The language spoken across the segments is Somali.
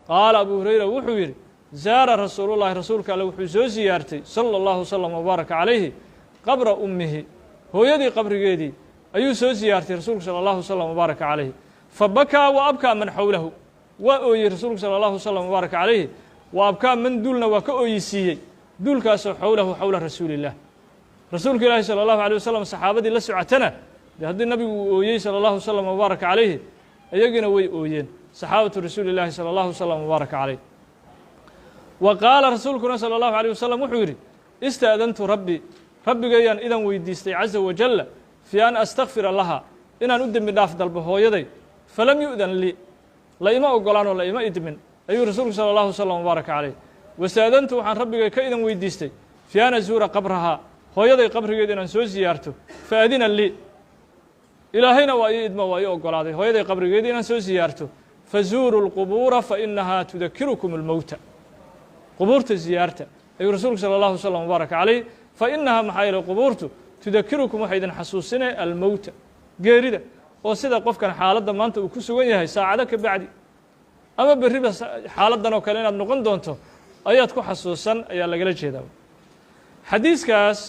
qaala abu hurayra wuxuu yidhi zaara rasuulullahi rasuulka alle wuxuu soo siyaartay sala allahu wasalam wabaaraka calayhi qabra ummihi hooyadii qabrigeedii ayuu soo siyaartay rasuulku sala allahu wasalam wabaaraka calayhi fabakaa wa abkaa man xowlahu waa ooyey rasuulku sala allahu wasalam wabaaraka calayhi wa abkaa man duulna waa ka ooyisiiyey duulkaasoo xowlahu xowla rasuuliillah rasuulka ilaahi sala allahu alay wasalam saxaabadii la socotana dee haddii nabigu uu ooyey sala allahu wasalam wabaaraka calayhi iyagina way ooyeen saxaabatu rasuuli llaahi sala allahu wasalam wabaaraka calayh wa qaala rasuulkuna sala allahu alayh wasalam wuxuu yidhi ista'dantu rabbii rabbigayaan idan weydiistay caza wajalla fii an astakfira laha inaan u dembi dhaaf dalbo hooyaday falam yu'dan lii la ima ogolaanoo la ima idmin ayuu rasuulku sala allahu wasalam wabaaraka calayh wasta'dantu waxaan rabbigay ka idan weydiistay fii an azuura qabrahaa hooyaday qabrigeed inaan soo siyaarto faadina lii ilaahayna waa ii idmo waa ii ogolaaday hooyaday qabrigeedii inaan soo siyaarto fazuuruu lqubuura fainahaa tudakirukum almowta qubuurta ziyaarta ayuu rasuulku sala allahu wasalam wabaaraka calayh fainahaa maxaa yeelay qubuurtu tudakirukum waxay idin xasuusinay almowta geerida oo sida qofkan xaaladda maanta uu ku sugan yahay saacado ka bacdi ama berriba xaaladdan oo kale inaad noqon doonto ayaad ku xasuusan ayaa lagala jeedaa xadiiskaas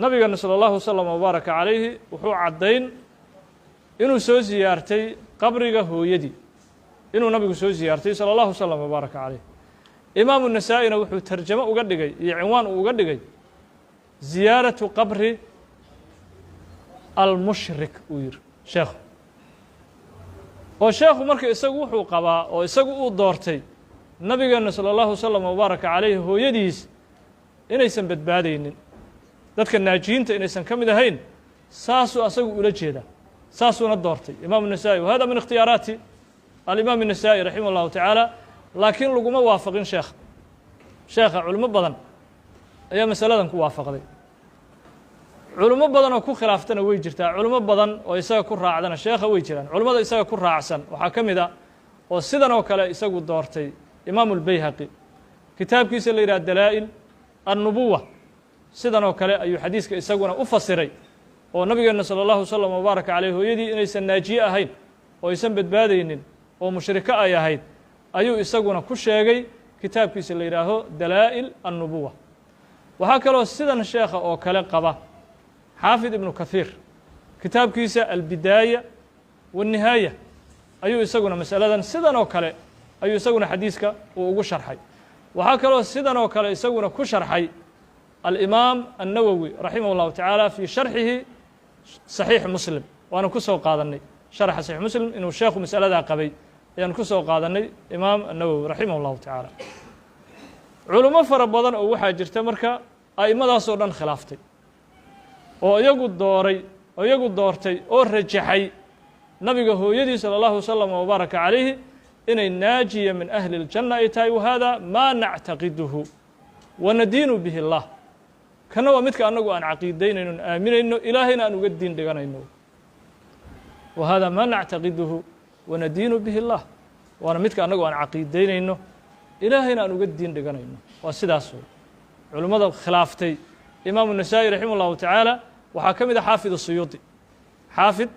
nabigana sala allahu wasalam wabaaraka calayhi wuxuu caddayn inuu soo siyaartay qabriga hooyadii inuu nabigu soo siyaartay sala allahu wasalam wabaaraka calayh imaamu nasaa-ina wuxuu tarjamo uga dhigay iyo cinwaan uu uga dhigay ziyaaratu qabri almushrik uu yidhi sheekhu oo sheekhu marka isagu wuxuu qabaa oo isagu uu doortay nabigeena sala allahu wasalam wabaaraka calayhi hooyadiis inaysan badbaadaynin dadka naajiyiinta inaysan ka mid ahayn saasuu asagu ula jeedaa saasuuna doortay imaamu nasaa-i wahada min ikhtiyaaraati alimaam النasaaئي raximah الlahu taعaalى laakiin laguma waafaqin sheekha culimo badan ayaa masaladan ku waafaqday culimo badan oo ku khilaaftana way jirtaa culimo badan oo isaga ku raacdana sheekha way jiraan culimmada isaga ku raacsan waxaa ka mid a oo sidan oo kale isagu doortay imaamu اlbayhaqi kitaabkiisa la yidhaha dalaa'il annubuwa sidan oo kale ayuu xadiiska isaguna u fasiray oo nabigeena salى اllahu wasalam wabaaraka caleyh hooyadii inaysan naajiye ahayn oo aysan badbaadaynin oo mushriko ay ahayd ayuu isaguna ku sheegay kitaabkiisa la yidhaaho dalaa'il annubuwa waxaa kaloo sidan sheekha oo kale qaba xaafid ibnu kahiir kitaabkiisa albidaaya waالnihaaya ayuu isaguna masaladan sidan oo kale ayuu isaguna xadiiska uu ugu sharxay waxaa kaloo sidan oo kale isaguna ku sharxay alimaam الnawowi raximah اllahu taعaalى fii sharxihi صaxiix muslim waana ku soo qaadanay sharxa saxiix muslim inuu sheekhu masaladaa qabay ayaan ku soo qaadanay imaam الnawowi raximah اllahu taعaalى culimo fara badan oo waxaa jirta marka a'immadaasoo dhan khilaaftay oo iyagu doortay oo rajaxay nabiga hooyadii salى اllahu wasalam wabaaraka calayhi inay naajiya min ahli اljanna ay tahay wahada maa nactaqiduhu wanadiinu bihi اllah kana waa midka annagu aan caqiidaynayno on aaminayno ilaahayna aan uga diin dhiganayno wahada maa nactaqiduhu wanadiinu bihi اllah waana midka annagu aan caqiidaynayno ilaahayna aan uga diin dhiganayno waa sidaas wey culimmada khilaaftay imaamu النasaaئي raximah اllahu taعaalى waxaa ka mid a xaafid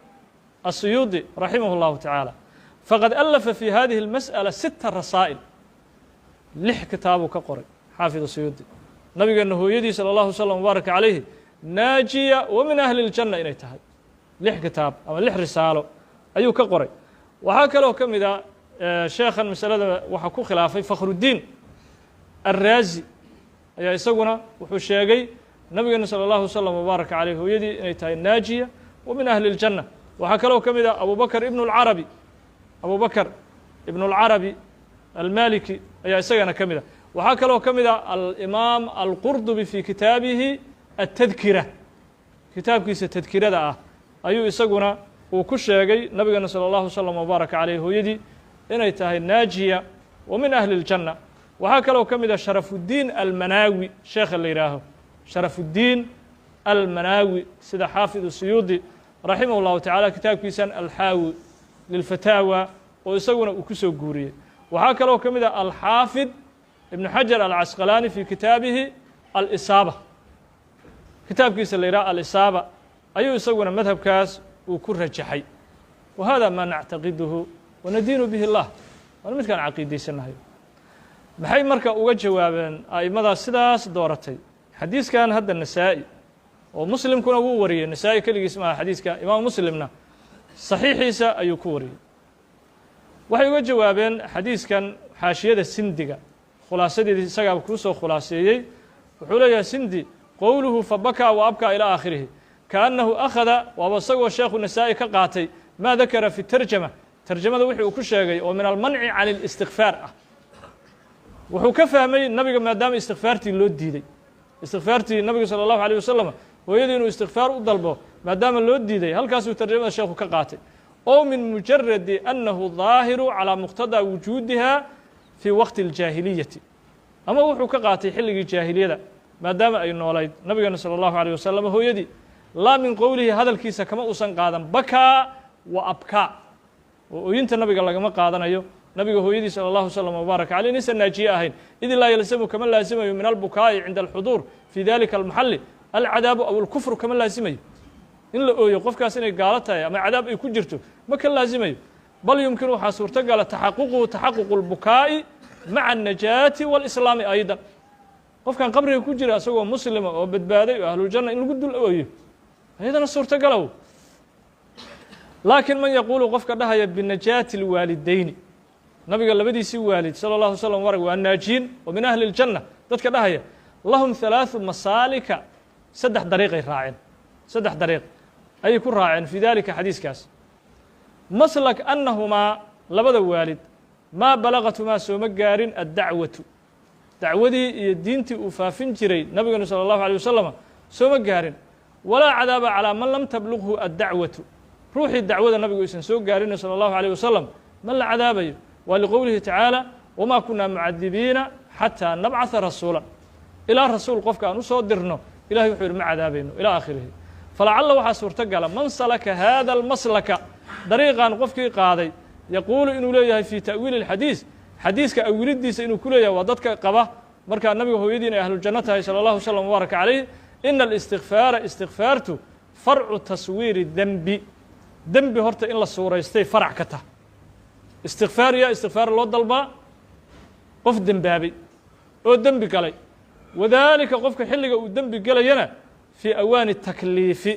الsuyuudi raximah اllahu taعaalى faqad alafa fi hadihi اlmasأala 6 rasaa'il 6 kitaabuu ka qoray xaafid الsuyuudi nabigeena hooyadii salى اllahu wasalam wabaaraka calayhi naajiya wa min ahli اljanna inay tahay 6 kitaab ama 6 risaalo ayuu ka qoray waxaa kaloo ka mid a sheekhan masalada waxaa ku khilaafay fakhrudiin الraazi ayaa isaguna wuxuu sheegay nabigeena salى اllahu wasalam wabaaraka calayh hooyadii inay tahay naajiya wa min ahli اljanna waxaa kaloo ka mid a abubakr ibn اlcarabi almaliki ayaa isagana ka mid a waxaa kaloo ka mid a alimaam alqurdubi fi kitaabihi atadkira kitaabkiisa tadkirada ah ayuu isaguna uu ku sheegay nabigeena salى اllahu wasalam wabaaraka calayh hooyadii inay tahay naajiya wa min ahli اljanna waxaa kaloo ka mid a sharafudiin almanaawi sheekha la yidhaaho sharafudiin almanaawi sida xaafid الsuyuudi raximah اllahu taعala kitaabkiisan alxaawi lilfataawa oo isaguna uu ku soo guuriyey waxaa kaloo ka mid a alxaafid ibn xajar alcasqalaani fi kitaabihi alisaaba kitaabkiisa la yidhaha alisaaba ayuu isaguna madhabkaas uu ku rajaxay wa hada maa nactaqiduhu wanadiinu bihi اllah waana midkaan caqiidaysanahay maxay marka uga jawaabeen a'immadaas sidaas dooratay xadiiskan hadda nasaa'i oo muslimkuna wuu wariyey nasaa'i keligiis maaha xadiiska imaam muslimna saxiixiisa ayuu ku wariyey waxay uga jawaabeen xadiiskan xaashiyada sindiga khulaasadeedii isagaa kuu soo khulaaseeyey wuxuu leeyahay sindi qowluhu fabakaa wa abkaa ilaa aakhirihi kaannahu akhada waaba isagoo sheekhu nasaa'i ka qaatay maa dakara fi tarjama tarjamada wixii uu ku sheegay oo min almanci can اlistikfaar ah wuxuu ka fahmay nabiga maadaama istikfaartii loo diiday istikfaartii nabiga salى الlahu عalيه wasalam hooyadii inuu istikfaar u dalbo maadaama loo diiday halkaasuu tarjamada sheekhu ka qaatay oo min mujaradi annahu ظaahiru calىa muqtadaa wujuudiha fii waqti اljaahiliyati ama wuxuu ka qaatay xilligii jaahiliyada maadaama ay noolayd nabigeena salى الlahu عalيه wasalam hooyadii laa min qowlihi hadalkiisa kama uusan qaadan bakaa wa abkaa oo ooyinta nabiga lagama qaadanayo nabiga hooyadii salى الlahu وsلم وbaarak عalيه inaysan naajiye ahayn id laa yalzamu kama laasimayo min albukaa'i cinda alxuduur fii dalika almaxali alcadaabu aw alkufru kama laasimayo in la ooyo qofkaas inay gaalo tahay ama cadaab ay ku jirto ma ka laasimayo bal yumkin waxaa suurtogala taxaququhu taxaququ اlbukaa'i maca الnajaati wاlإslaami aydan qofkan qabriga ku jira isagoo muslima oo badbaaday oo ahluljanna in lagu dul ooyo ayadana suurtogalow laakiin man yaquulu qofka dhahaya binajaati اlwaalidayni nabiga labadiisii waalid salى الlaه وsلم warg waa naajiin oo min ahli الjanna dadka dhahaya lahum ثalaaثu masaalika saddex dariiqay raaceen saddex dariiq ayay ku raaceen fii dalika xadiiskaas maslak annahumaa labada waalid maa balagatumaa sooma gaarin addacwatu dacwadii iyo diintii uu faafin jiray nabiganu salى الlahu عalيه wasalam sooma gaarin walaa cadaaba calىa man lam tablughu addacwatu ruuxii dacwada nabigu aysan soo gaarina salى الlahu عalيه wasalam ma la cadaabayo waa liqowlihi tacaala wamaa kunaa mucadibiina xataa nabcaثa rasuula ilaa rasuul qofka aan u soo dirno ilahay wuxuu yihi ma cadaabayno ilaa aakhirihi falacalla waxaa suurtogala man salaka hada almaslaka dariiqan qofkii qaaday yaquulu inuu leeyahay fii ta'wiili اlxadiis xadiiska awilidiisa inuu ku leeyahay waa dadka qaba markaa nabiga hooyadii inay ahlujanno tahay salى الlahu وsلم وbaaraka calayh ina اlistikfaara istikfaartu farcu taswiiri dembi dembi horta in la suuraystay farac ka tah istikfaar yaa istikfaar loo dalbaa qof dembaabay oo dembi galay wadaalika qofka xilliga uu dembi gelayana fii awaani takliifi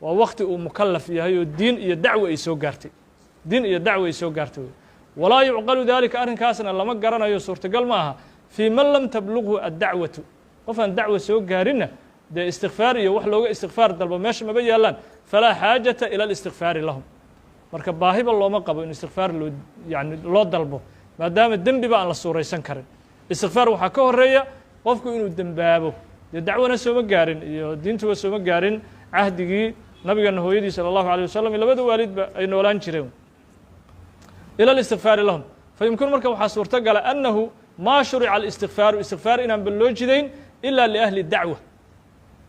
waa wakti uu mukalaf yahay oo diin iyo dacwo ay soo gaartay diin iyo dacwo ay soo gaartay walaa yucqalu daalika arrinkaasna lama garanayo suurtagal ma aha fii man lam tablughu addacwatu qof aan dacwo soo gaarinna dee istikfaar iyo wax looga istikfaar dalbo meesha maba yaallaan falaa xaajata ila اlistikfaari lahum marka baahiba looma qabo in istikfaar loo dalbo maadaama dembiba aan la suuraysan karin istikfaar waxaa ka horeeya qofku inuu dembaabo dee dacwana sooma gaarin iyo diintuba sooma gaarin cahdigii nabigeena hooyadii salى الlahu عalيه wasalam iyo labada waalidba ay noolaan jireen ilى اlistikfaari lahum fayumkinu marka waxaa suurtogala annahu maa shurica اlistikfaaru istikfaar inaan ba loo jidayn ila liahli dacwa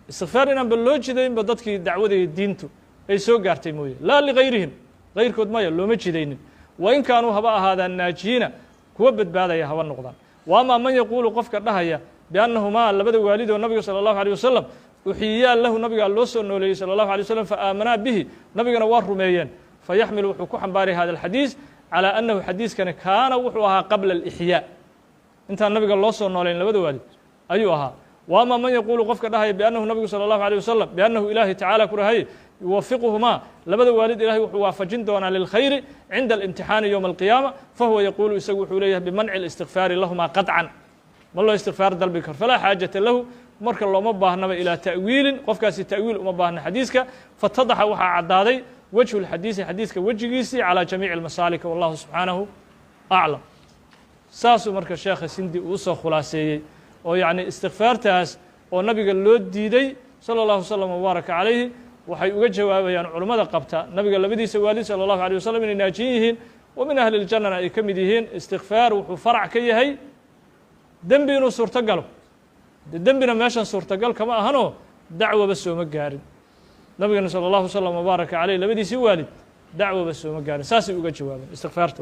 istikfaar inaan ba loo jidaynba dadkii dacwada iyo diintu ay soo gaartay mooye laa ligayrihim gayrkood maya looma jidaynin wain kaanuu haba ahaadaan naajiyiina kuwa badbaadaya haba noqdaan wa amaa man yaquulu qofka dhahaya biannahumaa labada waalidoo nabiga salى الlahu عalيه wasalam uxiyaa lahu nabigaa loo soo nooleeyey salى الlahu عalيه wasalam faaamanaa bihi nabigana waa rumeeyeen fayaxmil wuxuu ku xambaaray hada alxadiis calىa annahu xadiiskani kaana wuxuu ahaa qabla اlإxyaa intaan nabiga loo soo nooleyn labada waalid ayuu ahaa wa amaa man yaquulu qofka dhahaya biannahu nabigu salى الlahu عalيه wasalam biannahu ilaahi tacaala ku rahaye yuwafiquhumaa labada waalid ilahay wuxuu waafajin doonaa lilkhayri cinda alimtixaani yowma alqiyaama fahuwa yaquulu isagu wuxuu leeyahay bimanci اlistikfaari lahumaa qaطcan ma loo istikfaar dalbi karo falaa xaajata lahu marka looma baahnaba ilaa ta'wiilin qofkaasi ta'wiil uma baahna xadiiska fatadaxa waxaa caddaaday wejhu lxadiisi xadiiska wejigiisii calىa jamiici اlmasaalika wallahu subxaanahu aclam saasuu marka sheekha sindi uu usoo khulaaseeyey oo yacni istikfaartaas oo nabiga loo diiday salى الlahu وsلم وbaaraka calayhi waxay uga jawaabayaan culummada qabta nabiga labadiisa waalid salى الlahu عalيه wasalam inay naajiyin yihiin wa min ahli اljannana ay ka mid yihiin istikfaar wuxuu farac ka yahay dembi inuu suurtogalo de dembina meeshan suurtagal kama ahanoo dacwaba sooma gaarin nabigana salى الlahu وsلم وbaaraka calayh labadiisii waalid dacwaba sooma gaarin saasay uga jawaabeen istikfaarta